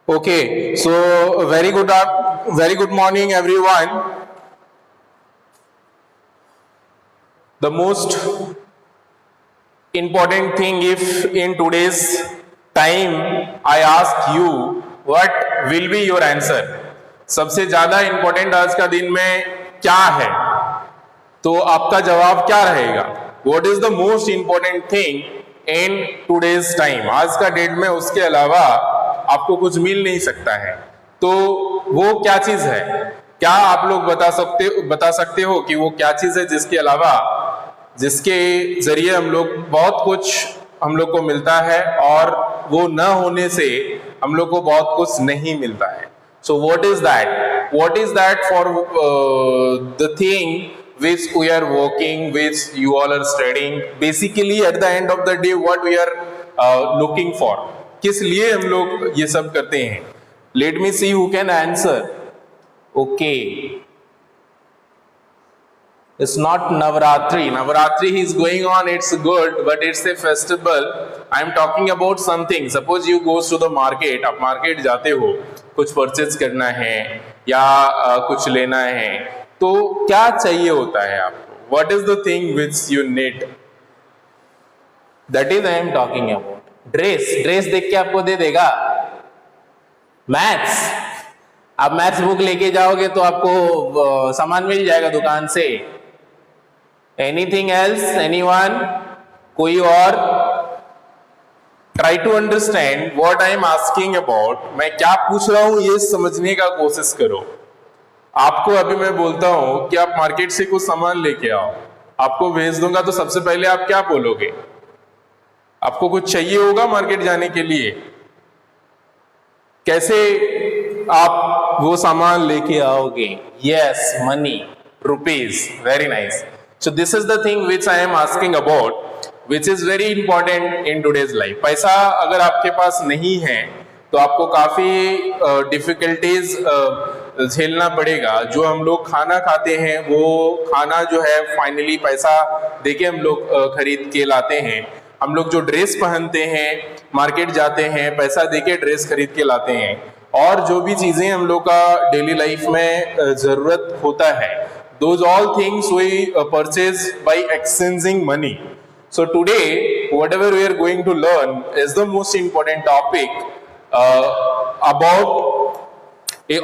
Okay, so very good morning, everyone. The most important thing, if in today's time I ask you, what will be your answer? सबसे ज्यादा important आज का दिन में क्या है, तो आपका जवाब क्या रहेगा? What is the most important thing in today's time? आज का डेट में उसके अलावा आपको कुछ मिल नहीं सकता है, तो वो क्या चीज है? क्या आप लोग बता सकते हो कि वो क्या चीज है जिसके जरिए हम लोग बहुत कुछ हम लोग को मिलता है और वो न होने से हम लोग को बहुत कुछ नहीं मिलता है? So what is that for the thing which we are working, which you all are studying? Basically at the end of the day what we are looking for, किस लिए हम लोग ये सब करते हैं? Let me see who can answer. Okay, it's not Navaratri is going on, it's good, but it's a festival. I'm talking about something. Suppose you goes to the market, आप market जाते हो, कुछ परचेज करना है या कुछ लेना है, तो क्या चाहिए होता है आपको? What is the thing which you need? That is I am talking about. Dress देख के आपको दे देगा? मैथ्स, आप मैथ्स बुक लेके जाओगे तो आपको सामान मिल जाएगा दुकान से. Anything else? एनीवन? कोई और? Try to understand what I am asking about. मैं क्या पूछ रहा हूं ये समझने का कोशिश करो. आपको अभी मैं बोलता हूं कि आप मार्केट से कुछ सामान लेके आओ, आपको भेज दूंगा, तो सबसे पहले आप क्या बोलोगे? आपको कुछ चाहिए होगा मार्केट जाने के लिए. कैसे आप वो सामान लेके आओगे? Yes, money, rupees. Very nice. So this is the thing which I am asking about, which is very important in today's life. पैसा अगर आपके पास नहीं है तो आपको काफी डिफिकल्टीज झेलना पड़ेगा. जो हम लोग खाना खाते हैं वो खाना जो है फाइनली पैसा देके हम लोग खरीद के लाते हैं. हम लोग जो ड्रेस पहनते हैं, मार्केट जाते हैं, पैसा देके ड्रेस खरीद के लाते हैं. और जो भी चीजें हम लोग का डेली लाइफ में जरूरत होता है, those all things we purchase by exchanging money. So today whatever we are going to learn is the most important topic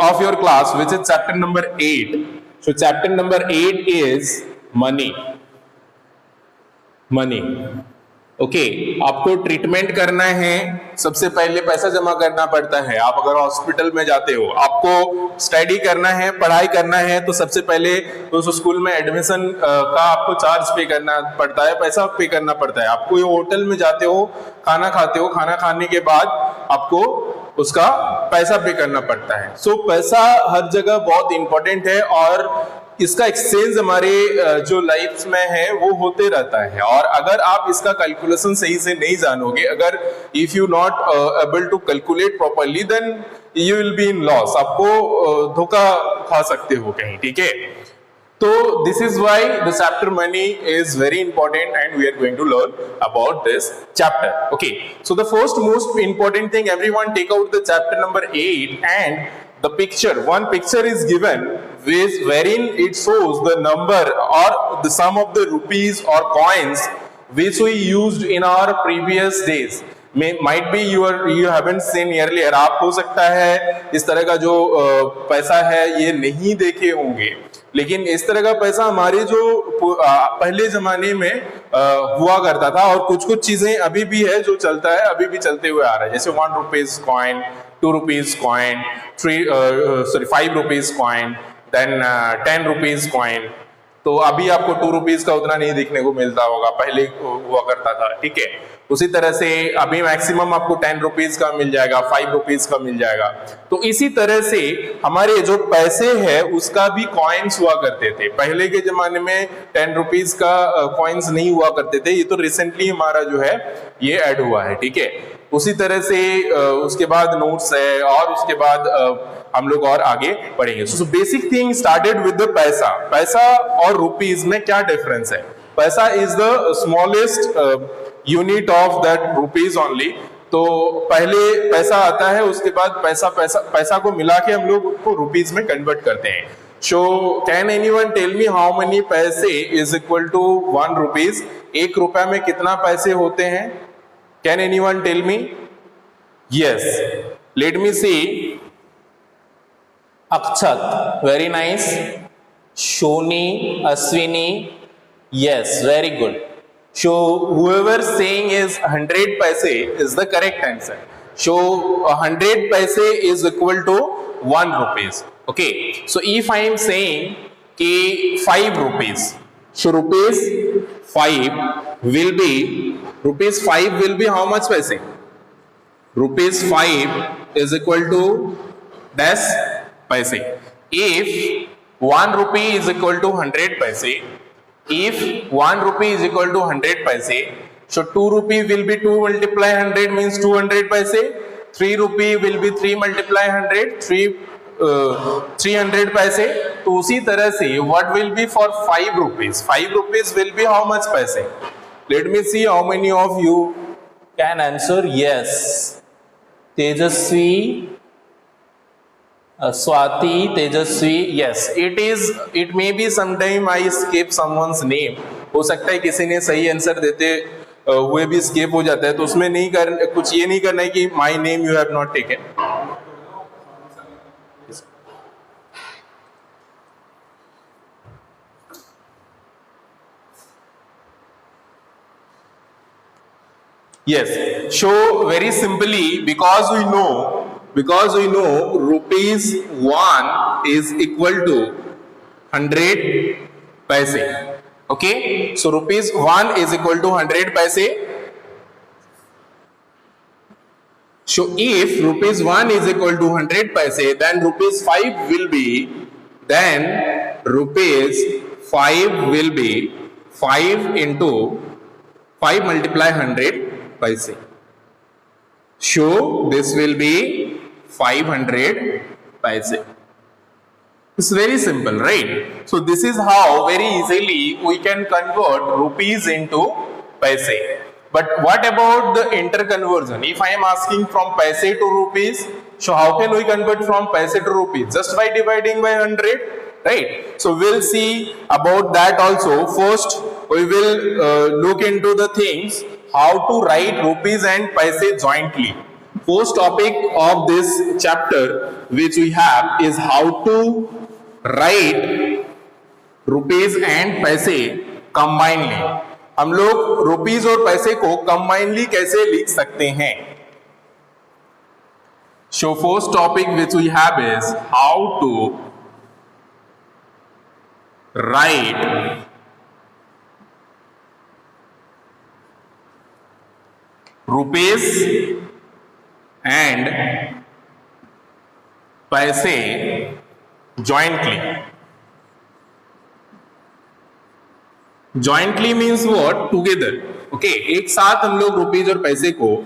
of your class, which is chapter number 8. So chapter number 8 is money. Okay, आपको treatment करना है, सबसे पहले पैसा जमा करना पड़ता है. आप अगर हॉस्पिटल में जाते हो, आपको स्टडी करना है, पढ़ाई करना है, तो सबसे पहले तो उस स्कूल में एडमिशन का आपको चार्ज पे करना पड़ता है, पैसा पे करना पड़ता है. आपको होटल में जाते हो, खाना खाते हो, खाना खाने के बाद आपको उसका पैसा पे करना पड़ता है. सो पैसा हर जगह बहुत इंपॉर्टेंट है और इसका एक्सचेंज हमारे जो लाइफ में है वो होते रहता है. और अगर आप इसका कैलकुलेशन सही से नहीं जानोगे, अगर if you not able to calculate properly, then you will be in loss. आपको धोखा खा सकते हो कहीं. ठीक है, तो this is why the chapter money is very important and we are going to learn about this chapter. Okay, so the first most important thing, everyone take out the chapter number 8 and the picture. One picture is given wherein it shows the number or the sum of the rupees or coins which we used in our previous days. Might be you haven't seen earlier. आप हो सकता है इस तरह का जो पैसा है ये नहीं देखे होंगे, लेकिन इस तरह का पैसा हमारे जो पहले जमाने में हुआ करता था, और कुछ चीजें अभी भी है जो चलता है, अभी भी चलते हुए आ रहा है. जैसे 1 rupees coin, 2 rupees coin, 5 rupees coin, then 10 rupees coin. तो अभी आपको 2 रुपीज का उतना नहीं देखने को मिलता होगा, पहले हुआ करता था. ठीक है, उसी तरह से अभी मैक्सिमम आपको 10 रुपीज का मिल जाएगा, 5 रुपीज का मिल जाएगा. तो इसी तरह से हमारे जो पैसे हैं उसका भी कॉइन्स हुआ करते थे. पहले के जमाने में 10 रुपीज का कॉइन्स नहीं हुआ करते थे, ये तो रिसेंटली हमारा जो है ये ऐड हुआ है. ठीक है, उसी तरह से उसके बाद नोट्स है और उसके बाद हम लोग और आगे पढ़ेंगे. So basic thing started with the पैसा और रुपीज में क्या डिफरेंस है? पैसा is the smallest unit of that rupees only. तो पहले पैसा आता है, उसके बाद पैसा को मिला के हम लोग उसको रुपीज में कन्वर्ट करते हैं. So can anyone tell me how many paise is equal to 1 rupees? 1 रुपया में कितना पैसे होते हैं? Can anyone tell me? Yes, let me see. Akshat, very nice. Shoni, Ashwini, yes, very good. So whoever saying is 100 paise is the correct answer. So 100 paise is equal to 1 rupees. Okay, so if I am saying कि 5 rupees, so rupees 5 will be how much paise? Rupees 5 is equal to dash paise. If 1 rupee is equal to 100 paise, if 1 rupee is equal to 100 paise, so 2 rupee will be 2 multiply 100 means 200 paise. 3 rupee will be 3 multiply 100, 300 paise. तो उसी तरह से what will be for 5 rupees? 5 rupees will be how much paise? Let me see how many of you can answer. Yes, Tejasvi, Swati, Tejasvi, yes, it may be sometime I skip someone's name. हो सकता है किसी ने सही answer देते हुए भी escape हो जाता है, तो उसमें कुछ ये नहीं करना है कि my name you have not taken. Yes, so very simply, because we know rupees 1 is equal to 100 paise. Okay, so rupees 1 is equal to 100 paise. So if rupees 1 is equal to 100 paise, then rupees 5 will be 5 into 5 multiply 100 paise. So this will be 500 paise. It's very simple, right? So this is how very easily we can convert rupees into paise. But what about the interconversion? If I am asking from paise to rupees, so how can we convert from paise to rupees? Just by dividing by 100, right? So we'll see about that also. First we will look into the things how to write rupees and paise jointly. First topic of this chapter which we have is how to write rupees and paise combinedly. हम लोग rupees और पैसे को combinedly कैसे लिख सकते हैं? So first topic which we have is how to write rupees and paise jointly. Jointly means what? Together. Okay, एक साथ हम लोग रुपीज और पैसे को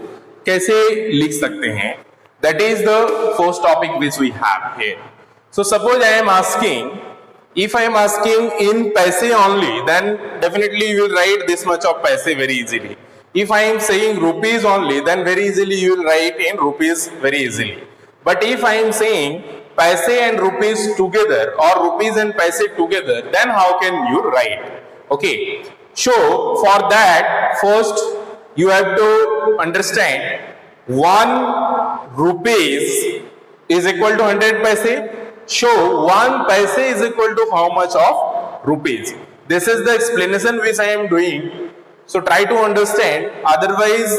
कैसे लिख सकते हैं? That is the first topic which we have here. So suppose I am asking, if I am asking in paise only, then definitely you will write this much of paise very easily. If I am saying rupees only, then very easily you will write in rupees very easily. But if I am saying paise and rupees together or rupees and paise together, then how can you write? Okay, so for that first you have to understand 1 rupees is equal to 100 paise. So 1 paise is equal to how much of rupees? This is the explanation which I am doing. So try to understand, otherwise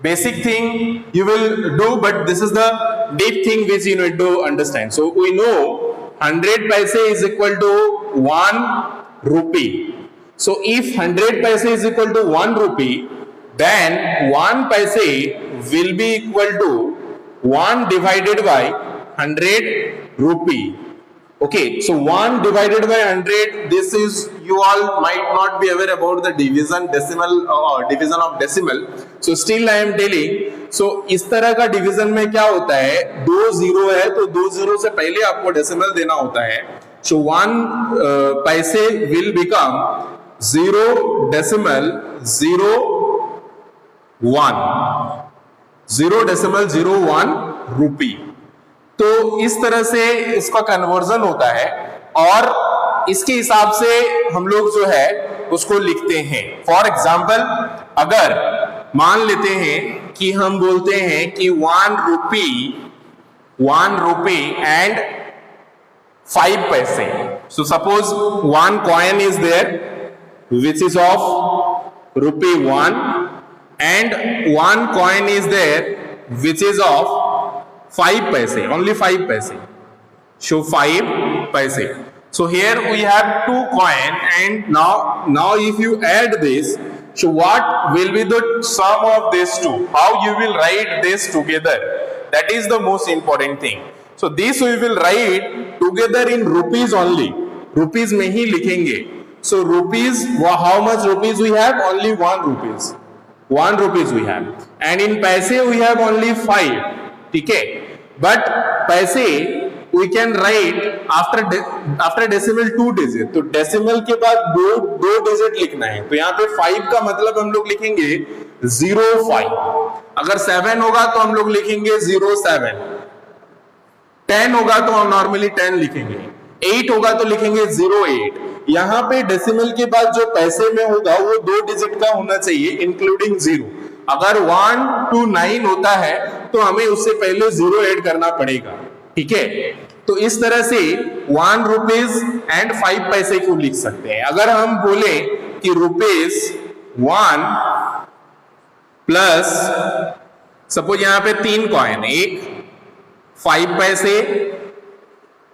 basic thing you will do, but this is the deep thing which you need to understand. So we know 100 paise is equal to 1 rupee. So if 100 paise is equal to 1 rupee, then 1 paise will be equal to 1 divided by 100 rupee. Okay, so 1 divided by 100, this is, you all might not be aware about the division decimal division of decimal. So still I am telling. So इस तरह का division में क्या होता है, 2 0 है तो 2 0 से पहले आपको डेसिमल देना होता है. So 1 paise will become 0 decimal 0 1. 0.01 रुपी। तो इस तरह से इसका कन्वर्जन होता है और इसके हिसाब से हम लोग जो है उसको लिखते हैं। फॉर एग्जाम्पल, अगर मान लेते हैं कि हम बोलते हैं कि 1 रुपी एंड 5 पैसे। So suppose 1 coin is there which is of rupee 1 and 1 coin is there which is of 5 paise, only 5 paise. So 5 paise. So here we have 2 coin and now if you add this, so what will be the sum of these two? How you will write this together? That is the most important thing. So this we will write together in rupees only. Rupees में ही लिखेंगे. So rupees, how much rupees we have? Only 1 rupees. 1 rupees we have. And in paise we have only 5. ठीक है? But पैसे we can write after decimal 2 digit. तो decimal के बाद दो digit लिखना है. तो यहाँ पे 5 का मतलब हम लोग लिखेंगे 05. अगर 7 होगा तो हम लोग लिखेंगे 07. 10 होगा तो हम नॉर्मली 10 लिखेंगे. 8 होगा तो लिखेंगे 08. यहाँ पे डेसिमल के बाद जो पैसे में होगा वो 2 डिजिट का होना चाहिए इंक्लूडिंग 0. अगर 1 to 9 होता है तो हमें उससे पहले 0 ऐड करना पड़ेगा. ठीक है? तो इस तरह से 1 रुपीज एंड 5 पैसे को लिख सकते हैं. अगर हम बोले कि रुपीज 1 प्लस सपोज यहाँ पे 3 कॉइन, एक 5 पैसे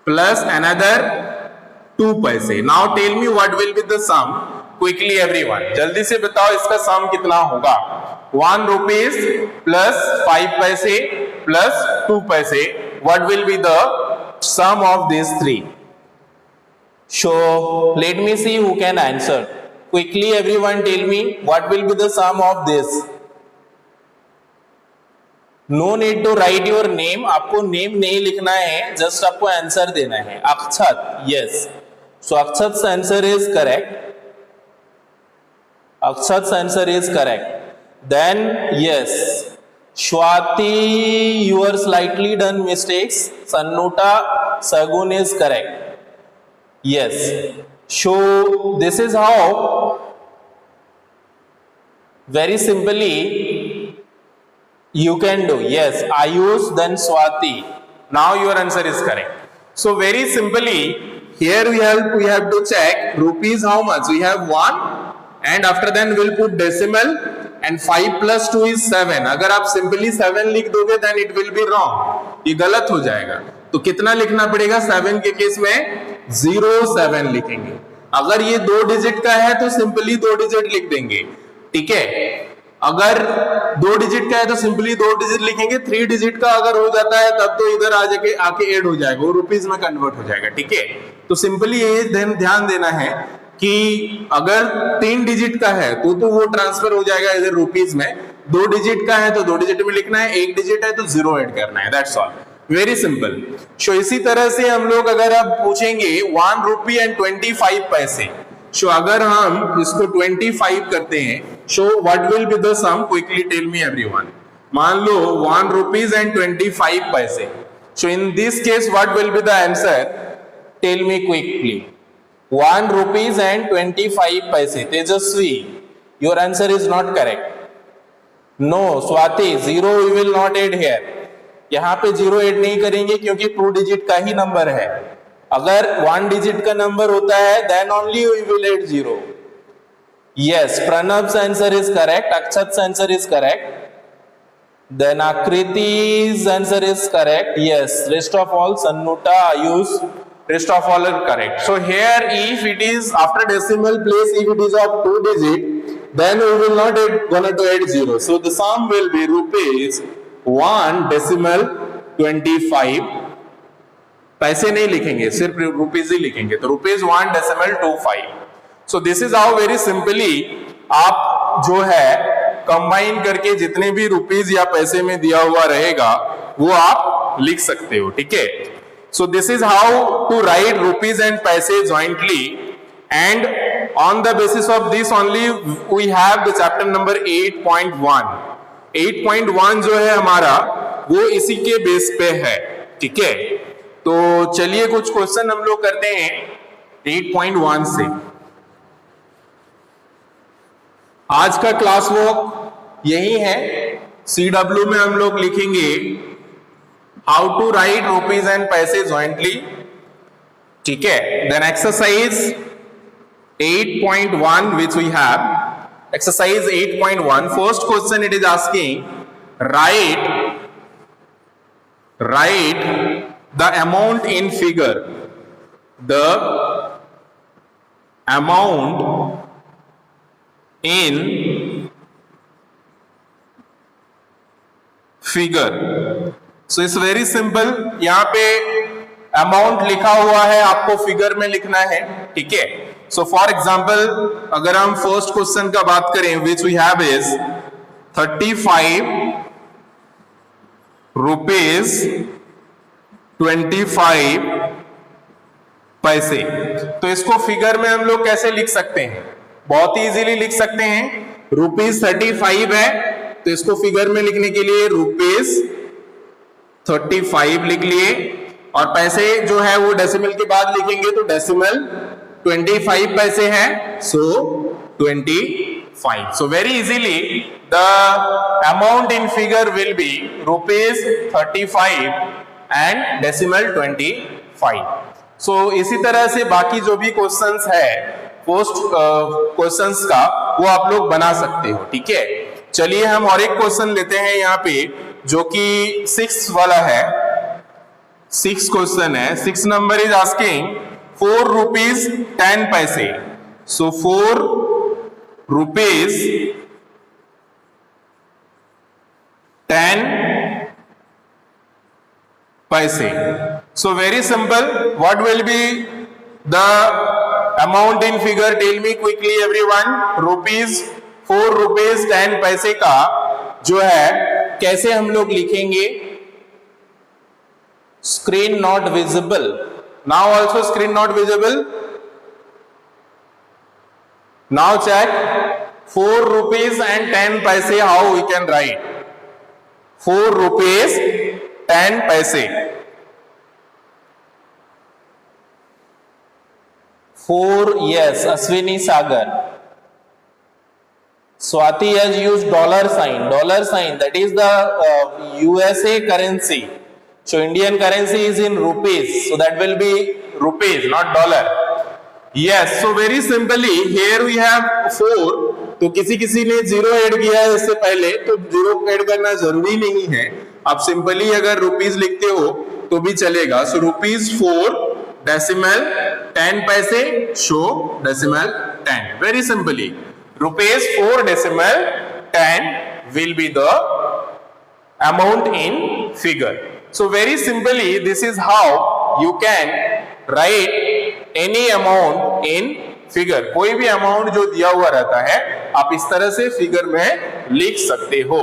plus another 2 पैसे. Now tell me what will be the sum? Quickly everyone, जल्दी से बताओ इसका सम कितना होगा. 1 rupees plus 5 पैसे plus 2 पैसे. What will be the sum of these three? So let me see who can answer. Quickly everyone tell me what will be the sum of this. No need to write your name. आपको name नहीं लिखना है, just आपको answer देना है. Akshat, yes. So Akshat answer is correct. Akshat answer is correct. Then yes, Swati you are slightly done mistakes. Sannuta Sagun is correct. Yes. So this is how very simply you can do. Yes, Ayush, then Swati. Now your answer is correct. So very simply here we have to check rupees how much. We have 1 and after then we'll put decimal and 5 plus 2 is 7. अगर आप simply 7 लिख दोगे then it will be wrong. ये गलत हो जाएगा. तो कितना लिखना पड़ेगा? 7 के केस में 07 लिखेंगे. अगर ये 2 डिजिट का है तो सिंपली 2 डिजिट लिख देंगे. ठीक है? अगर 2 डिजिट का है तो सिंपली 2 डिजिट लिखेंगे. 3 डिजिट का अगर हो जाता है तब तो इधर आके ऐड हो जाएगा, वो रुपीस में कन्वर्ट हो जाएगा. ठीक है? तो सिंपली ये ध्यान देना है कि अगर 3 डिजिट का है तो वो ट्रांसफर हो जाएगा इधर रुपीस में. 2 डिजिट का है तो 2 डिजिट में लिखना है, 1 डिजिट है तो 0 ऐड करना है. That's all. Very simple. So इसी तरह से हम लोग अगर आप पूछेंगे 1 रुपी एंड 25 पैसे. सो अगर हम इसको 25 करते हैं, so what will be the sum? Quickly tell me everyone. मान लो 1 rupees and 25 paise. So in this case what will be the answer? Tell me quickly. 1 rupees and 25 paise. Tejaswi, your answer is not correct. No. Swati, 0 we will not add here. यहाँ पे 0 add नहीं करेंगे क्योंकि 2 digit का ही number है. अगर 1 डिजिट का number होता है then only we will add 0. Yes, Pranab's answer is correct. Akshat's answer is correct. Then Akriti's answer is correct. Yes, rest of all, Sannuta, Ayush, rest of all are correct. So here if it is after decimal place, if it is of 2 digit, then we will not gonna to add 0. So the sum will be rupees 1 decimal 25. पैसे नहीं लिखेंगे, सिर्फ rupees ही लिखेंगे. तो rupees 1.25. So this is how very simply आप जो है combine करके जितने भी रुपीज या पैसे में दिया हुआ रहेगा वो आप लिख सकते हो. ठीक है? So this is how to write rupees and paise jointly. And on the basis of this only we have the chapter number 8.1. 8.1 जो है हमारा वो इसी के बेस पे है, ठीक है। तो चलिए कुछ क्वेश्चन हम लोग करते हैं 8.1 से। आज का क्लास वर्क यही है। CW में हम लोग लिखेंगे how to write rupees and paise jointly, ठीक है। Then exercise 8.1 which we have, exercise 8.1, first question it is asking write the amount in figure, the amount in figure. So it's very simple, यहाँ पे amount लिखा हुआ है, आपको figure में लिखना है, ठीक है। सो फॉर एग्जाम्पल अगर हम फर्स्ट क्वेश्चन का बात करें which we have is 35 rupees 25 paise, तो इसको फिगर में हम लोग कैसे लिख सकते हैं? बहुत इजीली लिख सकते हैं। रुपीज 35 है तो इसको फिगर में लिखने के लिए रुपीज 35 लिख लिए, और पैसे जो है वो डेसिमल के बाद लिखेंगे तो डेसिमल 25 पैसे है, सो 25. सो very easily the amount in figure will be rupees 35 and decimal 25. सो इसी तरह से बाकी जो भी क्वेश्चंस है पोस्ट क्वेश्चंस का वो आप लोग बना सकते हो, ठीक है। चलिए हम और एक क्वेश्चन लेते हैं यहाँ पे जो कि 6 वाला है। 6 क्वेश्चन है। 6 number is asking 4 rupees 10 paise. So 4 rupees 10 paise. So very simple, what will be the amount in figure? Tell me quickly everyone. Rupees 4 rupees 10 पैसे का जो है कैसे हम लोग लिखेंगे? Screen not visible. Now also screen not visible. Now check 4 rupees and 10 paise. How we can write? 4 rupees 10 paise. 4, yes, Aswini Sagar. Swati has used dollar sign. Dollar sign, that is the USA currency. So Indian currency is in rupees, so that will be rupees, not dollar. Yes, so very simply here we have 4. तो किसी ने 0 add किया है इससे पहले, तो 0 add करना जरूरी नहीं है। आप सिंपली अगर रुपीज लिखते हो तो भी चलेगा। सो रुपीज 4 डेसिमल 10 पैसे, show decimal 10। Very simply rupees 4 decimal 10 will be the amount in figure. So very simply this is how you can write any amount in figure. कोई भी अमाउंट जो दिया हुआ रहता है आप इस तरह से फिगर में लिख सकते हो।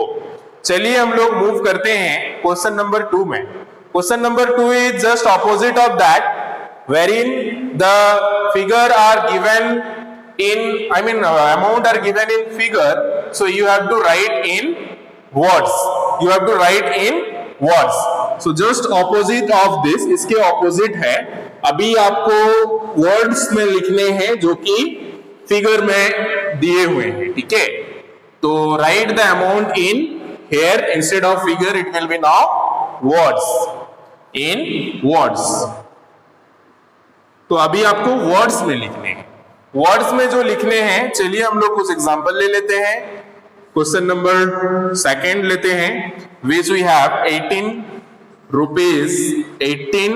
चलिए हम लोग मूव करते हैं क्वेश्चन नंबर 2 में। Question number 2 is just opposite of that, wherein the figure are given in, I mean amount are given in figure, so you have to write in words. You have to write in words. So just opposite of this, इसके opposite है। अभी आपको words में लिखने हैं जो कि figure में दिए हुए हैं, ठीक है। तो write the amount in here instead of figure, it will be now words, in words. तो अभी आपको वर्ड्स में लिखने हैं। वर्ड्स में जो लिखने हैं, चलिए हम लोग कुछ एग्जांपल ले लेते हैं। क्वेश्चन नंबर 2 लेते हैं, which we have 18 rupees 18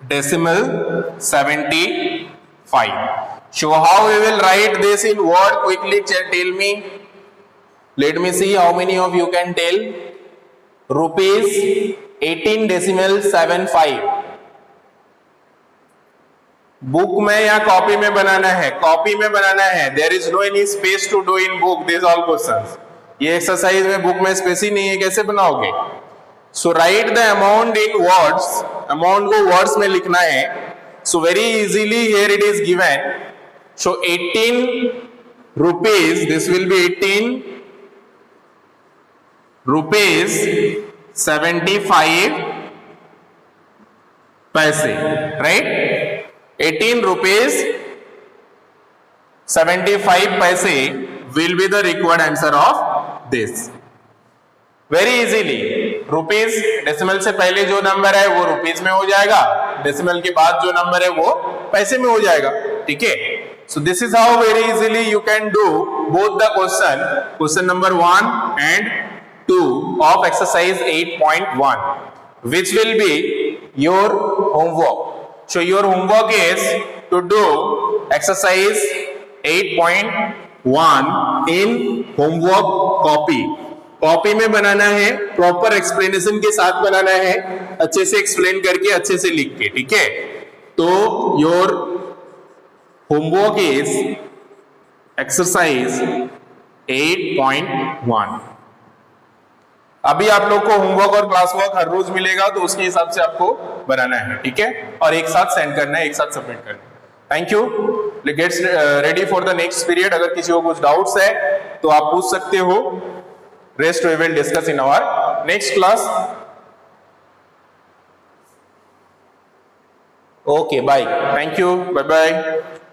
decimal 75. So how we will write this in word? Quickly tell me. Let me see how many of you can tell. Rupees 18 decimal 75. Book में या copy में बनाना है? Copy में बनाना है। There is no any space to do in book this all questions. ये exercise में बुक में स्पेस ही नहीं है, कैसे बनाओगे? So write the amount in words. Amount को वर्ड्स में लिखना है। So very easily here it is given. So 18 rupees, this will be 18 rupees 75 paise, right? 18 rupees 75 पैसे will be the required answer of this. Very easily, rupees decimal से पहले जो number है वो रुपीज में हो जाएगा, डेसिमल के बाद जो नंबर है वो पैसे में हो जाएगा, ठीक है? So this is how very easily you can do both the question number 1 and 2 of exercise 8.1, which will be your homework. So your homework is to do exercise 8.1 in homework copy. Copy में बनाना है, proper explanation के साथ बनाना है, अच्छे से explain करके, अच्छे से लिख के, ठीक है? तो योर होमवर्क इज एक्सरसाइज 8.1. अभी आप लोग को होमवर्क और क्लास वर्क हर रोज मिलेगा, तो उसके हिसाब से आपको बनाना है, ठीक है? और एक साथ सेंड करना है, एक साथ सबमिट करना है. Thank you. Gets ready for the next period. अगर किसी को कुछ डाउट्स है तो आप पूछ सकते हो. Rest we will discuss in our next class. Okay, bye. Thank you. Bye bye.